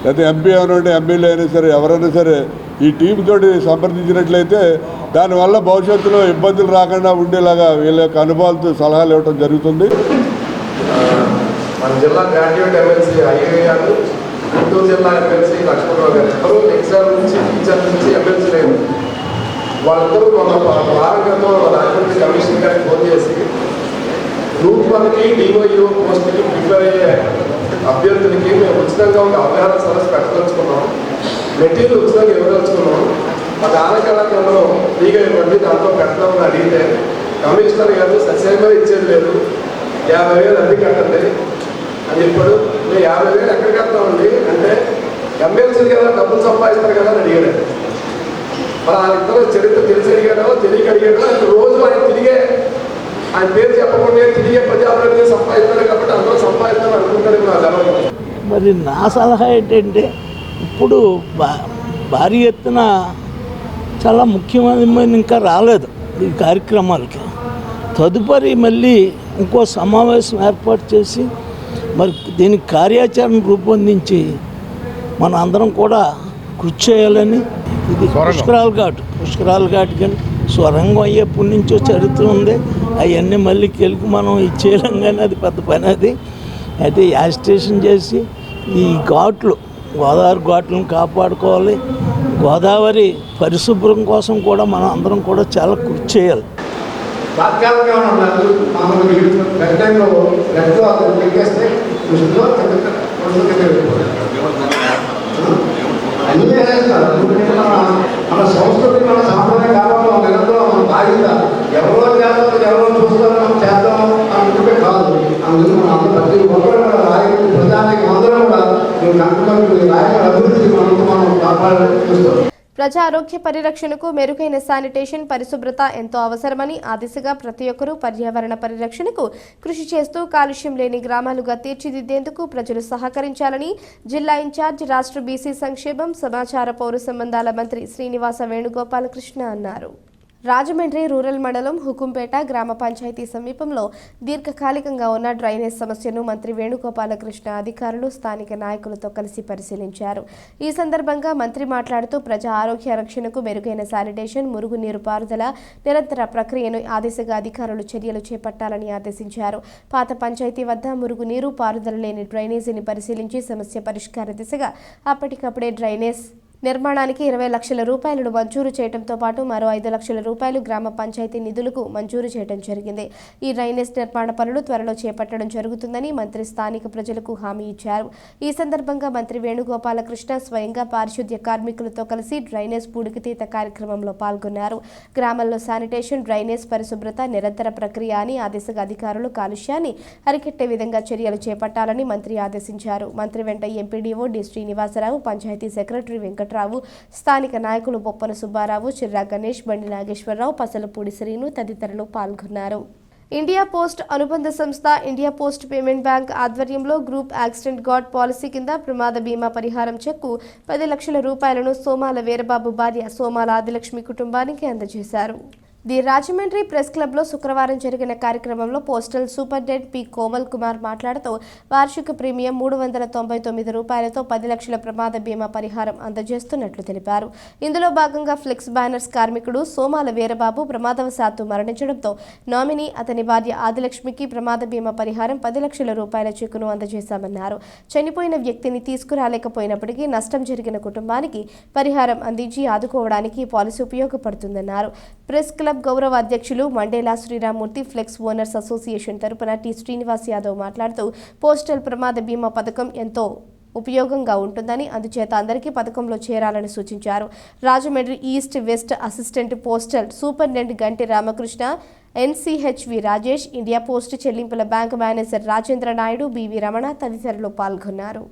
లేకపోతే ఎంపీ అవనివ్వండి, ఎమ్మెల్యే అయినా సరే ఎవరైనా సరే ఈ టీం తోటి సంప్రదించినట్లయితే దానివల్ల భవిష్యత్తులో ఇబ్బందులు రాకుండా ఉండేలాగా వీళ్ళ యొక్క అనుభవాలతో సలహాలు ఇవ్వడం జరుగుతుంది. మన జిల్లా గ్రాడ్యుయేట్ ఎమ్మెల్సీ అయ్యయ్య గారు, గుంటూరు జిల్లా ఎమ్మెల్సీ లక్ష్మణరావు గారు ఎవరు ఎగ్జామ్ నుంచి టీచర్ నుంచి ఎమ్మెల్సీ లేరు. వాళ్ళందరూ మన వారం క్రితం రాజమండ్రి కమిషనర్ గారికి ఫోన్ చేసి గ్రూప్ 1కి డిఓఈఓ పోస్ట్కి ప్రిపేర్ అయ్యే అభ్యర్థులకి మేము ఉచితంగా ఒక అవగాహన సదస్సు పెట్టదలుచుకున్నాం, మెటీరియల్ ఉచితంగా ఇవ్వదలుచుకున్నాం, మాకు ఆనకళాకేంద్రం ఫ్రీగా ఇవ్వండి దాంట్లో పెట్టామని అడిగితే కమిషనర్ గారు ససేమీ ఇచ్చేది లేదు, 50,000 అద్దె కట్టండి అని చెప్పాడు. మేము 50,000 ఎక్కడ కడతామండి అంటే ఎమ్మెల్సీలు కదా డబ్బులు సంపాదిస్తారు కదా అని అడిగాడు. మరి వాళ్ళిద్దరూ చరిత్ర తెలిసి అడిగాడో తెలియక అడిగాడో రోజు ఆయన తిరిగే ఆయన పేరు చెప్పకుండా తిరిగే ప్రజాప్రతినిధి సంపాదిస్తారు కాబట్టి అందరూ సంపాదిస్తారు అనుకుంటారు. నా తెలవదు. మరి నా సలహా ఏంటంటే ఇప్పుడు భారీ ఎత్తున చాలా ముఖ్యమైన ఇంకా రాలేదు ఈ కార్యక్రమాలకి. తదుపరి మళ్ళీ ఇంకో సమావేశం ఏర్పాటు చేసి మరి దీనికి కార్యాచరణ రూపొందించి మన అందరం కూడా కృషి చేయాలని. ఇది పుష్కరాల ఘాట్ కానీ స్వరంగం అయ్యేప్పటి నుంచో చరిత్ర ఉంది. అవన్నీ మళ్ళీ కెలికి మనం ఇచ్చేయలేం కానీ అది పెద్ద పని. అది అయితే యాజిటేషన్ చేసి ఈ ఘాట్లు గోదావరి ఘాట్లను కాపాడుకోవాలి. గోదావరి పరిశుభ్రం కోసం కూడా మనం అందరం కూడా చాలా కృషి చేయాలి. తాత్కాలికంగా ఉన్నారు అన్నీ చేస్తారు. మన సంస్కృతి మన సాంప్రదాయం కావాలి నిరంతరం మనం బాధ్యత. ఎవరో చేస్తారు ఎవరో చూస్తారు మనం చేద్దాం అనుకుంటే కాదు. అందులో మనం అందరూ ప్రతి ఒక్కరు కూడా రాయకులు ప్రజానికి అందరం కూడా నాయకుల అభివృద్ధికి మనం కాపాడాలని చూస్తాం. ప్రజా ఆరోగ్య పరిరక్షణకు మెరుగైన శానిటేషన్, పరిశుభ్రత ఎంతో అవసరమని, ఆ దిశగా ప్రతి ఒక్కరూ పర్యావరణ పరిరక్షణకు కృషి చేస్తూ కాలుష్యం లేని గ్రామాలుగా తీర్చిదిద్దేందుకు ప్రజలు సహకరించాలని జిల్లా ఇన్ఛార్జ్, రాష్ట్ర బీసీ సంక్షేమం, సమాచార, పౌర సంబంధాల మంత్రి శ్రీనివాస వేణుగోపాలకృష్ణ అన్నారు. రాజమండ్రి రూరల్ మండలం హుకుంపేట గ్రామ పంచాయతీ సమీపంలో దీర్ఘకాలికంగా ఉన్న డ్రైనేజ్ సమస్యను మంత్రి వేణుగోపాలకృష్ణ అధికారులు, స్థానిక నాయకులతో కలిసి పరిశీలించారు. ఈ సందర్భంగా మంత్రి మాట్లాడుతూ ప్రజా ఆరోగ్య రక్షణకు మెరుగైన శానిటేషన్, మురుగునీరు పారుదల నిరంతర ప్రక్రియను ఆ దిశగా అధికారులు చర్యలు చేపట్టాలని ఆదేశించారు. పాత పంచాయతీ వద్ద మురుగునీరు పారుదల లేని డ్రైనేజీని పరిశీలించి సమస్య పరిష్కార దిశగా అప్పటికప్పుడే డ్రైనేజ్ నిర్మాణానికి 20 లక్షల రూపాయలను మంజూరు చేయడంతో పాటు మరో 5 లక్షల రూపాయలు గ్రామ పంచాయతీ నిధులకు మంజూరు చేయడం జరిగింది. ఈ డ్రైనేజ్ నిర్మాణ పనులు త్వరలో చేపట్టడం జరుగుతుందని మంత్రి స్థానిక ప్రజలకు హామీ ఇచ్చారు. ఈ సందర్భంగా మంత్రి వేణుగోపాలకృష్ణ స్వయంగా పారిశుద్ధ్య కార్మికులతో కలిసి డ్రైనేజ్ పూడికతీత కార్యక్రమంలో పాల్గొన్నారు. గ్రామాల్లో శానిటేషన్, డ్రైనేజ్ పరిశుభ్రత నిరంతర ప్రక్రియ అని, ఆ దిశగా అధికారులు కాలుష్యాన్ని అరికట్టే విధంగా చర్యలు చేపట్టాలని మంత్రి ఆదేశించారు. మంత్రి వెంట MPDO D Srinivasarao, panchayat secretary Venkatarao, స్థానిక నాయకులు బొప్పన సుబ్బారావు, చిర్రా గణేష్, బండి నాగేశ్వరరావు, పసలపూడి శ్రీను తదితరులు పాల్గొన్నారు. ఇండియా పోస్ట్ అనుబంధ సంస్థ ఇండియా పోస్ట్ పేమెంట్ బ్యాంక్ ఆధ్వర్యంలో గ్రూప్ యాక్సిడెంట్ గార్డ్ పాలసీ కింద ప్రమాద బీమా పరిహారం చెక్కు 10 లక్షల రూపాయలను సోమాల వీరబాబు భార్య సోమాల ఆదిలక్ష్మి కుటుంబానికి అందజేశారు. ది రాజమండ్రి ప్రెస్ క్లబ్లో శుక్రవారం జరిగిన కార్యక్రమంలో postal superintendent P Komal Kumar మాట్లాడుతూ వార్షిక ప్రీమియం 399 రూపాయలతో 10 లక్షల ప్రమాద బీమా పరిహారం అందజేస్తున్నట్లు తెలిపారు. ఇందులో భాగంగా ఫ్లెక్స్ బ్యానర్స్ కార్మికుడు సోమాల వీరబాబు ప్రమాదవశాత్తు మరణించడంతో నామినీ అతని భార్య ఆదిలక్ష్మికి ప్రమాద బీమా పరిహారం 10 లక్షల రూపాయల చెక్కును అందజేశామన్నారు. చనిపోయిన వ్యక్తిని తీసుకురాలేకపోయినప్పటికీ నష్టం జరిగిన కుటుంబానికి పరిహారం అందించి ఆదుకోవడానికి ఈ పాలసీ ఉపయోగపడుతుందన్నారు. ప్రెస్ క్లబ్ గౌరవ అధ్యక్షులు Mandela Sriramurthy, flex owners association తరపున టి శ్రీనివాస్ యాదవ్ మాట్లాడుతూ పోస్టల్ ప్రమాద బీమా పథకం ఎంతో ఉపయోగంగా ఉంటుందని, అందుచేత అందరికీ పథకంలో చేరాలని సూచించారు. Rajahmundry east west assistant postal superintendent Ganti Ramakrishna, NCHV Rajesh, India post చెల్లింపుల bank manager Rajendra Naidu, BV Ramana తదితరులు పాల్గొన్నారు.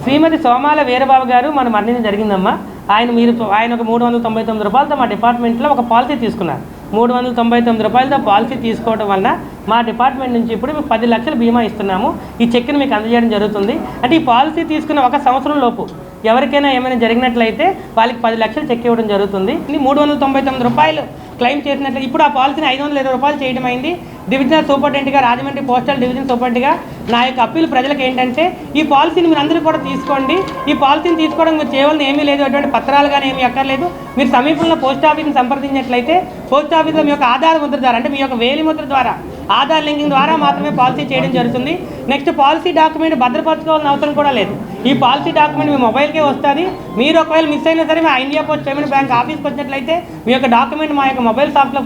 శ్రీమతి సోమాల వీరబాబు గారు మన మరణించడం జరిగిందమ్మా. ఆయన ఒక 399 రూపాయలతో మా డిపార్ట్మెంట్లో ఒక పాలసీ తీసుకున్నారు. 399 రూపాయలతో పాలసీ తీసుకోవడం వలన మా డిపార్ట్మెంట్ నుంచి ఇప్పుడు మీకు 10 లక్షల బీమా ఇస్తున్నాము. ఈ చెక్ని మీకు అందజేయడం జరుగుతుంది. అంటే ఈ పాలసీ తీసుకున్న 1 సంవత్సరం లోపు ఎవరికైనా ఏమైనా జరిగినట్లయితే వాళ్ళకి 10 లక్షలు చెక్ ఇవ్వడం జరుగుతుంది. 399 రూపాయలు క్లెయిమ్ చేసినట్లయితే ఇప్పుడు ఆ పాలసీని 520 రూపాయలు చేయడం అయింది. డివిజనల్ సూపరింటెండెంట్గా, రాజమండ్రి పోస్టల్ డివిజన్ సూపరింటెండెంట్గా నా యొక్క అప్పీల్ ప్రజలకు ఏంటంటే ఈ పాలసీని మీరు అందరూ కూడా తీసుకోండి. ఈ పాలసీని తీసుకోవడం మీరు చేయవలసిన ఏమీ లేదు, అటువంటి పత్రాలు కానీ ఏమీ అక్కర్లేదు. మీరు సమీపంలో పోస్ట్ ఆఫీస్ని సంప్రదించినట్లయితే పోస్ట్ ఆఫీస్లో మీ యొక్క ఆధార్ ముద్ర ద్వారా, అంటే మీ యొక్క వేలి ముద్ర ద్వారా, ఆధార్ లింకింగ్ ద్వారా మాత్రమే పాలసీ చేయడం జరుగుతుంది. నెక్స్ట్ పాలసీ డాక్యుమెంట్ భద్రపరచుకోవాల్సిన అవసరం కూడా లేదు. ఈ పాలసీ డాక్యుమెంట్ మీ మొబైల్కే వస్తుంది. మీరు ఒకవేళ మిస్ అయినా సరే మా ఇండియా పోస్ట్ పేమెంట్ బ్యాంక్ ఆఫీస్కి వచ్చినట్లయితే మీ యొక్క డాక్యుమెంట్ మా యొక్క మొబైల్ షాప్లో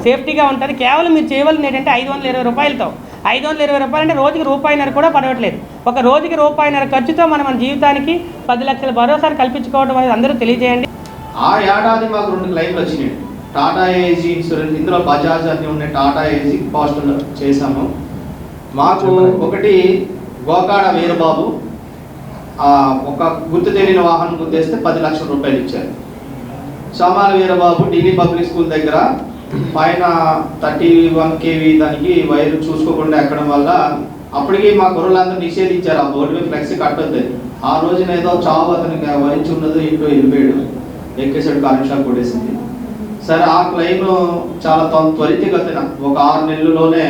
సేఫ్టీగా ఉంటుంది. కేవలం మీరు చేయవలసింది ఏంటంటే 520 రూపాయలతో, 520 రూపాయలు అంటే రోజుకి రూపాయిన్నర కూడా పడవట్లేదు. ఒక రోజుకి రూపాయిన్నర ఖర్చుతో మన జీవితానికి 10 లక్షల భరోసాను కల్పించుకోవడం అనేది అందరూ తెలియజేయండి. ఆ ఏడాది మాకు 2 క్లెయిమ్లు వచ్చినాయి. టాటా ఏజీ ఇన్సూరెన్స్, ఇందులో బజాజ్ అన్నీ ఉన్నాయి. టాటా ఏజీ పోస్టల్ చేశాము. మాకు ఒకటి గోకాడ వీరబాబు ఒక గుర్తు తెలియని వాహనం గుర్తేస్తే 10 లక్షల రూపాయలు ఇచ్చారు. సోమాల వీరబాబు ఢిల్లీ పబ్లిక్ స్కూల్ దగ్గర పైన 31 kV దానికి వైరు చూసుకోకుండా ఎక్కడం వల్ల అప్పటికి మా కుర్రలందరూ నిషేధించారు. ఆ బోర్డు మీద ఫ్లెక్సీ కట్టొద్దు. ఆ రోజున ఏదో చావు అతనికి వరించి ఉన్నదో ఇంట్లో వెళ్ళిపోయాడు, ఎక్కేసాడు, కరెంట్ షాక్ కొట్టేసింది. సరే ఆ క్లెయిమ్ చాలా త్వరితగతిన ఒక 6 నెలల్లోనే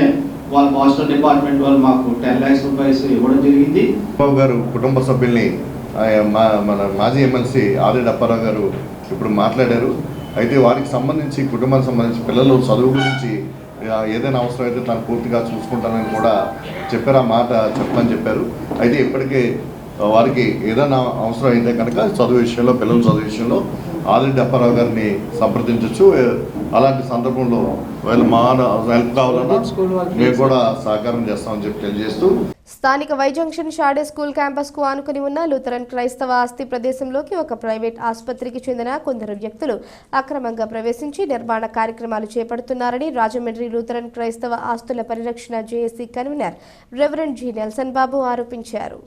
వాళ్ళ పోస్టల్ డిపార్ట్మెంట్ వాళ్ళు మాకు 10 లక్షల రూపాయలు ఇవ్వడం జరిగింది. బాబు గారు కుటుంబ సభ్యుల్ని మన మాజీ ఎమ్మెల్సీ ఆదిరెడ్డి అప్పారావు గారు ఇప్పుడు మాట్లాడారు. అయితే వారికి సంబంధించి, కుటుంబానికి సంబంధించి పిల్లలు చదువు గురించి ఏదైనా అవసరం అయితే తను పూర్తిగా చూసుకుంటానని కూడా చెప్పారు. ఆ మాట చెప్పమని చెప్పారు. అయితే ఇప్పటికే వారికి ఏదైనా అవసరం అయితే కనుక చదువు విషయంలో, పిల్లల చదువు విషయంలో ఆదిరెడ్డి అప్పారావు గారిని సంప్రదించవచ్చు. అలాంటి సందర్భంలో మా హెల్ప్ కావాలన్నా మేము కూడా సహకారం చేస్తామని చెప్పి తెలియజేస్తూ, స్థానిక వై జంక్షన్ షాడే స్కూల్ క్యాంపస్కు ఆనుకుని ఉన్న లూథరన్ క్రైస్తవ ఆస్తి ప్రదేశంలోకి ఒక ప్రైవేట్ ఆసుపత్రికి చెందిన కొందరు వ్యక్తులు అక్రమంగా ప్రవేశించి నిర్మాణ కార్యక్రమాలు చేపడుతున్నారని రాజమండ్రి లూథరన్ క్రైస్తవ ఆస్తుల పరిరక్షణ JAC convener reverend G Nelson Babu ఆరోపించారు.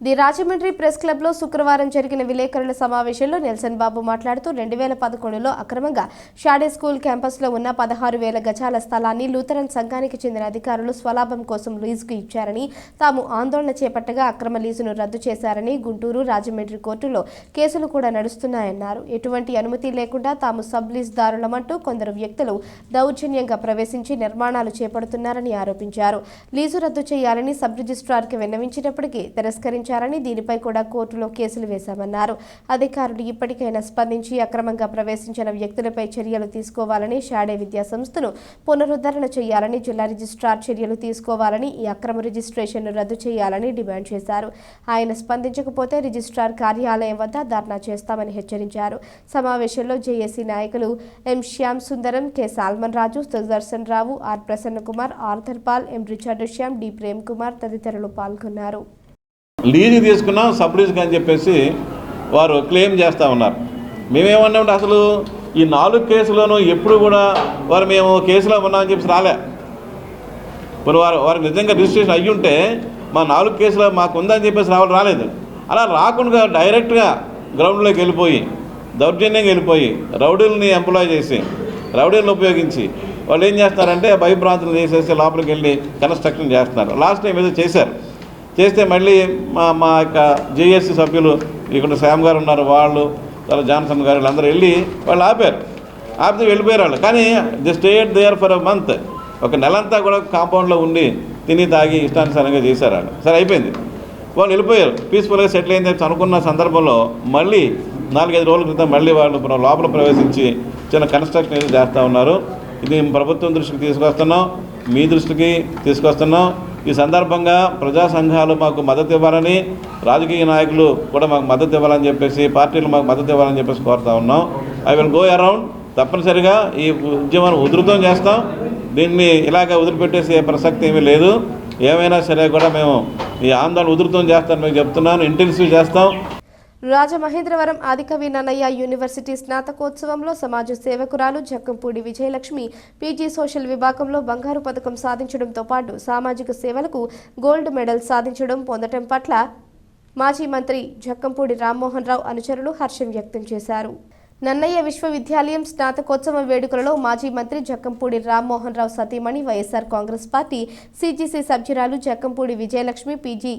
ది రాజమండ్రి ప్రెస్ క్లబ్లో శుక్రవారం జరిగిన విలేకరుల సమావేశంలో నెల్సన్ బాబు మాట్లాడుతూ 2011లో అక్రమంగా షాడే స్కూల్ క్యాంపస్లో ఉన్న 16,000 గజాల స్థలాన్ని లూథరన్ సంఘానికి చెందిన అధికారులు స్వలాభం కోసం లీజుకు ఇచ్చారని, తాము ఆందోళన చేపట్టగా అక్రమ లీజును రద్దు చేశారని, గుంటూరు, రాజమండ్రి కోర్టులో కేసులు కూడా నడుస్తున్నాయన్నారు. ఎటువంటి అనుమతి లేకుండా తాము సబ్ లీజుదారులమంటూ కొందరు వ్యక్తులు దౌర్జన్యంగా ప్రవేశించి నిర్మాణాలు చేపడుతున్నారని ఆరోపించారు. లీజు రద్దు చేయాలని సబ్ రిజిస్ట్రార్కి విన్నవించినప్పటికీ తిరస్కరించారని, దీనిపై కూడా కోర్టులో కేసులు వేశామన్నారు. అధికారులు ఇప్పటికైనా స్పందించి అక్రమంగా ప్రవేశించిన వ్యక్తులపై చర్యలు తీసుకోవాలని, షాడే విద్యా సంస్థను పునరుద్ధరణ చేయాలని, జిల్లా రిజిస్ట్రార్ చర్యలు తీసుకోవాలని, ఈ అక్రమ రిజిస్ట్రేషన్ను రద్దు చేయాలని డిమాండ్ చేశారు. ఆయన స్పందించకపోతే రిజిస్ట్రార్ కార్యాలయం వద్ద ధర్నా చేస్తామని హెచ్చరించారు. సమావేశంలో జేఏసీ నాయకులు M Shyam Sundaram, K Solomon Raju, Sudarshan Rao, R Prasanna Kumar, Arthur Paul, M Richard Shyam, D Prem Kumar తదితరులు పాల్గొన్నారు. లీజు తీసుకున్నాం సబ్ లీజుకి అని చెప్పేసి వారు క్లెయిమ్ చేస్తూ ఉన్నారు. మేమేమన్నామంటే అసలు ఈ 4 కేసులను ఎప్పుడు కూడా వారు మేము కేసులో ఉన్నామని చెప్పేసి రాలే. ఇప్పుడు వారికి నిజంగా రిజిస్ట్రేషన్ అయ్యి ఉంటే మా 4 కేసులో మాకు ఉందని చెప్పేసి రాలేదు. అలా రాకుండా డైరెక్ట్గా గ్రౌండ్లోకి వెళ్ళిపోయి దౌర్జన్యంగా వెళ్ళిపోయి రౌడీలని ఎంప్లాయ్ చేసి రౌడీలను ఉపయోగించి వాళ్ళు ఏం చేస్తున్నారంటే భయభ్రాంతులు చేసేసి లోపలికి వెళ్ళి కన్స్ట్రక్షన్ చేస్తున్నారు. లాస్ట్ టైం ఏదో చేస్తే మళ్ళీ మా యొక్క జేఏసీ సభ్యులు ఇక్కడ శ్యామ్ గారు ఉన్నారు, వాళ్ళు తర్వాత జాన్సన్ గారు వీళ్ళందరూ వెళ్ళి వాళ్ళు ఆపితే వెళ్ళిపోయారు వాళ్ళు. కానీ they stayed there for a month, ఒక నెలంతా కూడా కాంపౌండ్లో ఉండి తిని తాగి ఇష్టానుసారంగా చేశారు వాళ్ళు. సరే అయిపోయింది, వాళ్ళు వెళ్ళిపోయారు, పీస్ఫుల్గా సెటిల్ అయింది అనుకున్న సందర్భంలో మళ్ళీ 4-5 రోజుల క్రితం మళ్ళీ వాళ్ళు లోపల ప్రవేశించి చిన్న కన్స్ట్రక్షన్ ఏదో చేస్తూ ఉన్నారు. ఇది ప్రభుత్వం దృష్టికి తీసుకొస్తున్నాం, మీ దృష్టికి తీసుకొస్తున్నాం. ఈ సందర్భంగా ప్రజా సంఘాలు మాకు మద్దతు ఇవ్వాలని, రాజకీయ నాయకులు కూడా మాకు మద్దతు ఇవ్వాలని చెప్పేసి, పార్టీలు మాకు మద్దతు ఇవ్వాలని చెప్పేసి కోరుతా ఉన్నాం. ఐ విల్ గో అరౌండ్, తప్పనిసరిగా ఈ ఉద్యమాన్ని ఉధృతం చేస్తాం. దీన్ని ఇలాగ వదిలిపెట్టేసే ప్రసక్తి ఏమీ లేదు. ఏమైనా సరే కూడా మేము ఈ ఆందోళన ఉధృతం చేస్తామని మీకు చెప్తున్నాను, ఇంటెన్సివ్ చేస్తాం. రాజమహేంద్రవరం ఆదికవి నన్నయ్య యూనివర్సిటీ స్నాతకోత్సవంలో సమాజ సేవకురాలు జక్కంపూడి విజయలక్ష్మి పీజీ సోషల్ విభాగంలో బంగారు పథకం సాధించడంతో పాటు సామాజిక సేవలకు గోల్డ్ మెడల్ పొందడం పట్ల మాజీ మంత్రి జక్కంపూడి రామ్మోహన్ రావు అనుచరులు హర్షం వ్యక్తం చేశారు. నన్నయ్య విశ్వవిద్యాలయం స్నాతకోత్సవ వేడుకలలో మాజీ మంత్రి జక్కంపూడి రామ్మోహన్ రావు సతీమణి, వైఎస్ఆర్ కాంగ్రెస్ పార్టీ సిజిసి సభ్యురాలు జక్కంపూడి విజయలక్ష్మి పీజీ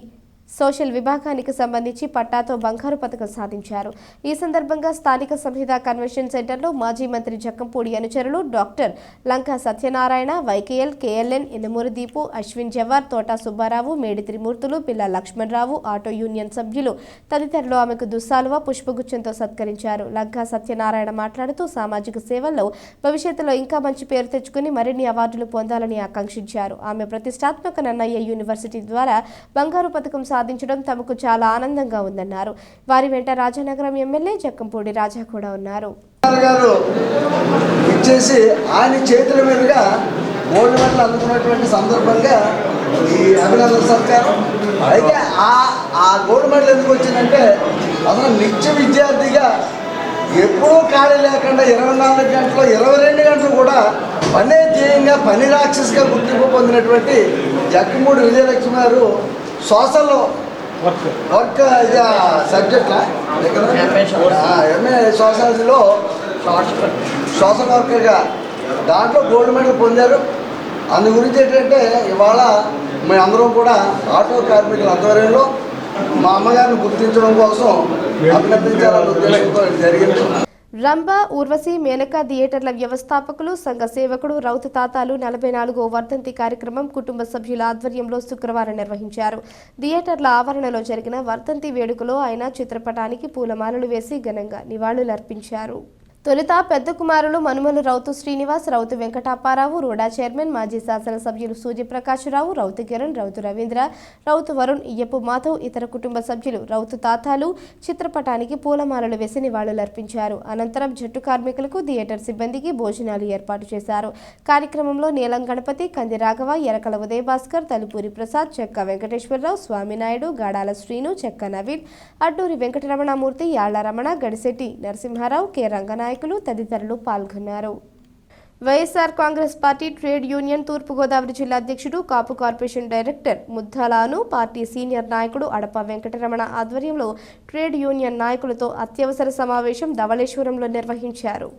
సోషల్ విభాగానికి సంబంధించి పట్టాతో బంగారు పథకం సాధించారు. ఈ సందర్భంగా స్థానిక సంహిత కన్వెన్షన్ సెంటర్లో మాజీ మంత్రి జక్కంపూడి అనుచరులు డాక్టర్ లంకా సత్యనారాయణ, వైకేఎల్, కేఎల్ఎన్, ఇనమూరి దీపు, అశ్విన్ జవార్, తోటా సుబ్బారావు, మేడి త్రిమూర్తులు, పిల్ల లక్ష్మణరావు, ఆటో యూనియన్ సభ్యులు తదితరులు ఆమెకు దుస్సాలువ, పుష్పగుచ్చంతో సత్కరించారు. లంకా సత్యనారాయణ మాట్లాడుతూ సామాజిక సేవల్లో భవిష్యత్తులో ఇంకా మంచి పేరు తెచ్చుకుని మరిన్ని అవార్డులు పొందాలని ఆకాంక్షించారు. ఆమె ప్రతిష్టాత్మక నన్నయ్య యూనివర్సిటీ ద్వారా బంగారు పథకం సాధించడం తమకు చాలా ఆనందంగా ఉందన్నారు. వారి వెంట రాజానగరం ఎమ్మెల్యే జక్కంపూడి రాజా కూడా ఉన్నారు. ఆయన చేతుల మీదుగా గోల్డ్ మెడల్ అందుకున్నటువంటి సందర్భంగా ఈ అభినందన సత్కారం. అయితే ఆ గోల్డ్ మెడల్ ఎందుకు వచ్చిందంటే అసలు నిత్య విద్యార్థిగా ఎప్పుడూ ఖాళీ లేకుండా 24 గంటలు 22 గంటలు కూడా పనే ధ్యేయంగా పని రాక్షస్గా గుర్తింపు పొందినటువంటి జక్కంపూడి విజయలక్ష్మి గారు సోషల్ వర్క్ సబ్జెక్ట్లా ఎంఏ సోషాలజీలో సోషల్ వర్కర్గా దాంట్లో గోల్డ్ మెడల్ పొందారు. అందు గురించి ఏంటంటే ఇవాళ మేమందరం కూడా ఆటో కార్మికుల ఆధ్వర్యంలో మా అమ్మగారిని గుర్తించడం కోసం అభినందించాలన్న ఉద్దేశంతో జరిగింది. రంభ, ఊర్వశి, మేనక థియేటర్ల వ్యవస్థాపకులు, సంఘ సేవకుడు రౌతు తాతాలు 44వ వర్ధంతి కార్యక్రమం కుటుంబ సభ్యుల ఆధ్వర్యంలో శుక్రవారం నిర్వహించారు. థియేటర్ల ఆవరణలో జరిగిన వర్ధంతి వేడుకలో ఆయన చిత్రపటానికి పూలమాలలు వేసి ఘనంగా నివాళులర్పించారు. తొలుత పెద్ద కుమారులు మనుమలు రౌతు శ్రీనివాస్, రౌతు వెంకటాపారావు, రూడా చైర్మన్ మాజీ శాసనసభ్యులు సూర్యప్రకాశరావు, రౌతు కిరణ్, రౌతు రవీంద్ర, రౌతు వరుణ్, ఇయ్యపు మాధవ్, ఇతర కుటుంబ సభ్యులు రౌతు తాతాలు చిత్రపటానికి పూలమాలలు వేసి నివాళులర్పించారు. అనంతరం జట్టు కార్మికులకు, థియేటర్ సిబ్బందికి భోజనాలు ఏర్పాటు చేశారు. కార్యక్రమంలో నీలం గణపతి, కంది రాఘవ, ఎరకల ఉదయ భాస్కర్, తలుపూరి ప్రసాద్, చెక్క వెంకటేశ్వరరావు, స్వామినాయుడు, గాడాల శ్రీను, చెక్క నవీన్, అడ్డూరి వెంకటరమణమూర్తి, యాళ్ల రమణ, గడిశెట్టి నరసింహారావు, కె రంగనాయకులు తదితరులు పాల్గొన్నారు. YSR Congress party trade union తూర్పుగోదావరి జిల్లా అధ్యక్షుడు కాపు కార్పొరేషన్ డైరెక్టర్ ముద్దాలాను పార్టీ సీనియర్ నాయకుడు అడప వెంకటరమణ ఆధ్వర్యంలో ట్రేడ్ యూనియన్ నాయకులతో అత్యవసర సమావేశం ధవళేశ్వరంలో నిర్వహించారు.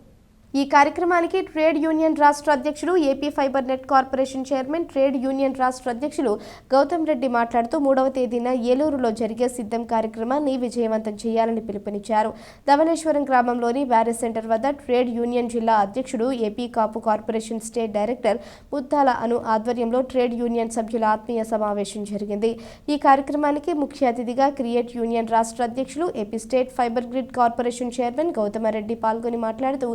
ఈ కార్యక్రమానికి ట్రేడ్ యూనియన్ రాష్ట్ర అధ్యక్షుడు AP fibre net corporation chairman trade union రాష్ట్ర అధ్యక్షులు గౌతమ్ రెడ్డి మాట్లాడుతూ 3వ తేదీన ఏలూరులో జరిగే సిద్ధం కార్యక్రమాన్ని విజయవంతం చేయాలని పిలుపునిచ్చారు. ధవళేశ్వరం గ్రామంలోని బ్యారేజ్ సెంటర్ వద్ద ట్రేడ్ యూనియన్ జిల్లా అధ్యక్షుడు ఏపీ కాపు కార్పొరేషన్ స్టేట్ డైరెక్టర్ ముద్దాల అను ఆధ్వర్యంలో ట్రేడ్ యూనియన్ సభ్యుల ఆత్మీయ సమావేశం జరిగింది. ఈ కార్యక్రమానికి ముఖ్య అతిథిగా క్రియేట్ యూనియన్ రాష్ట్ర అధ్యక్షులు AP state fibre grid corporation chairman Gautam Reddy పాల్గొని మాట్లాడుతూ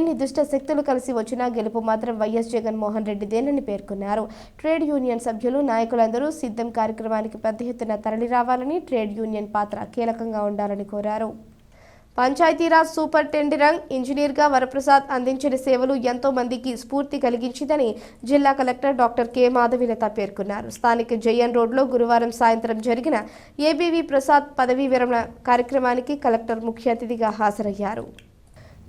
ఎన్ని దుష్ట శక్తులు కలిసి వచ్చినా గెలుపు మాత్రం వైఎస్ జగన్మోహన్ రెడ్డిదేనని పేర్కొన్నారు. ట్రేడ్ యూనియన్ సభ్యులు నాయకులందరూ సిద్ధం కార్యక్రమానికి పెద్ద ఎత్తున తరలి రావాలని, ట్రేడ్ యూనియన్ పాత్ర కీలకంగా ఉండాలని కోరారు. పంచాయతీరాజ్ సూపరింటెండెంట్ ఇంజనీర్గా వరప్రసాద్ అందించిన సేవలు ఎంతో మందికి స్ఫూర్తి కలిగించిందని జిల్లా కలెక్టర్ డాక్టర్ కె మాధవీలత పేర్కొన్నారు. స్థానిక జయన్ రోడ్లో గురువారం సాయంత్రం జరిగిన ఏబీవీ ప్రసాద్ పదవీ విరమణ కార్యక్రమానికి కలెక్టర్ ముఖ్య అతిథిగా హాజరయ్యారు.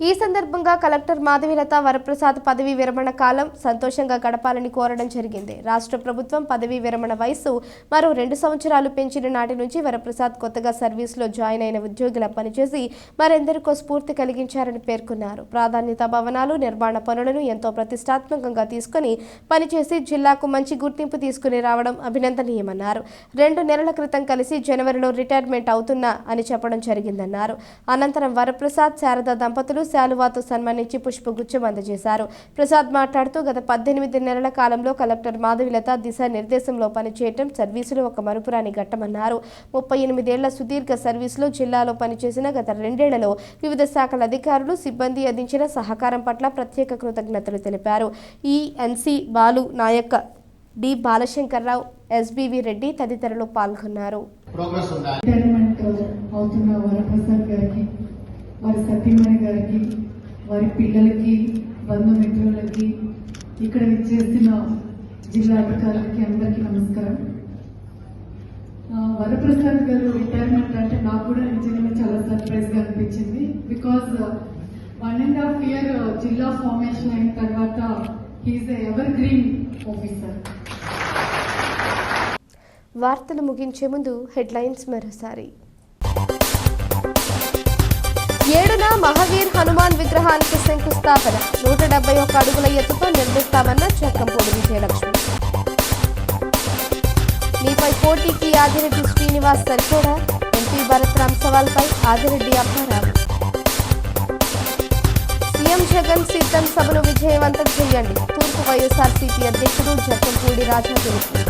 ఈ సందర్భంగా కలెక్టర్ మాధవీలత వరప్రసాద్ పదవీ విరమణ కాలం సంతోషంగా గడపాలని కోరడం జరిగింది. రాష్ట్ర ప్రభుత్వం పదవీ విరమణ వయస్సు మరో 2 సంవత్సరాలు పెంచిన నాటి నుంచి వరప్రసాద్ కొత్తగా సర్వీస్లో జాయిన్ అయిన ఉద్యోగుల పనిచేసి మరెందరికో స్ఫూర్తి కలిగించారని పేర్కొన్నారు. ప్రాధాన్యత భవనాలు నిర్మాణ పనులను ఎంతో ప్రతిష్టాత్మకంగా తీసుకుని పనిచేసి జిల్లాకు మంచి గుర్తింపు తీసుకుని రావడం అభినందనీయమన్నారు. 2 నెలల క్రితం కలిసి జనవరిలో రిటైర్మెంట్ అవుతున్నా అని చెప్పడం జరిగిందన్నారు. అనంతరం వరప్రసాద్ శారద దంపతులు శాలువాతో సన్మానించి పుష్పగుచ్చం అందజేశారు. ప్రసాద్ మాట్లాడుతూ గత 18 నెలల కాలంలో కలెక్టర్ మాధవీలత దిశా నిర్దేశంలో పనిచేయటం సర్వీసులో ఒక మరుపురాని ఘట్టమన్నారు. 38 ఏళ్ల సుదీర్ఘ సర్వీసులో జిల్లాలో పనిచేసిన గత 2 ఏళ్లలో వివిధ శాఖల అధికారులు సిబ్బంది అందించిన సహకారం పట్ల ప్రత్యేక కృతజ్ఞతలు తెలిపారు. ENC Balu Naik, D Balashankarrao, SBV Reddy తదితరులు పాల్గొన్నారు. వారి సతీమణి గారికి, వారి పిల్లలకి, బంధుమిత్రులకి, ఇక్కడ విచ్చేసిన జిల్లా అధికారులకి అందరికీ నమస్కారం. వరప్రసాద్ గారు రిటైర్మెంట్ అంటే నాకు కూడా నిజంగా చాలా సర్ప్రైజ్గా అనిపించింది. బికాజ్ 1.5 year జిల్లా ఫార్మేషన్ అయిన తర్వాత హీఈస్ ఎవర్ గ్రీన్ ఆఫీసర్. వార్తలు ముగించే ముందు హెడ్లైన్స్ మరోసారి. 7న మహావీర్ హనుమాన్ విగ్రహానికి శంకుస్థాపన. 171 అడుగుల ఎత్తుతో నిర్మిస్తామన్న చక్కంపూడి విజయలక్ష్మి. మీపై పోటీకి ఆదిరెడ్డి శ్రీనివాస్ సరిపోడా? ఎంపీ భరత్ రామ్ సవాల్పై ఆదిరెడ్డి అప్పారావు. సీఎం జగన్ సిద్ధం సభను విజయవంతం చేయండి. తూర్పు వైఎస్ఆర్సీపీ అధ్యక్షుడు చక్కంపూడి రాజా పిలుపు.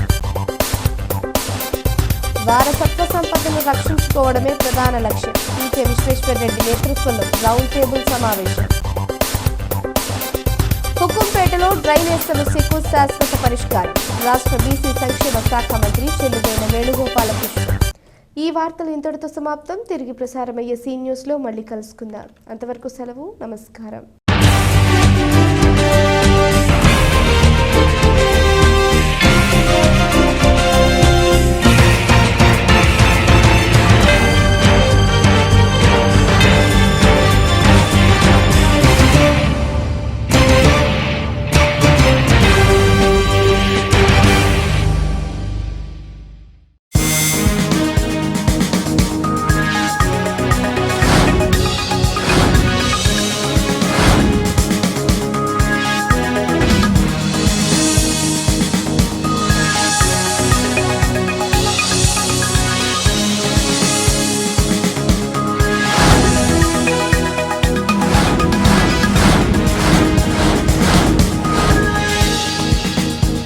వారసత్వ సంపదను రక్షించుకోవడమే ప్రధాన లక్ష్యం. పీకే విశ్వేశ్వరరెడ్డి నేతృత్వంలో రౌండ్ టేబుల్ సమావేశం. హుకుంపేటలో డ్రైనేజ్ సమస్యకు శాశ్వత పరిష్కారం. రాష్ట్ర బీసీ సంక్షేమ శాఖ మంత్రి చెల్లుబోయిన వేణుగోపాలకృష్ణ. ఈ వార్తలు ఇంతటితో సమాప్తం. తిరిగి ప్రసారమయ్యే సీ న్యూస్లో మళ్ళీ కలుసుకుందాం. అంతవరకు సెలవు. నమస్కారం.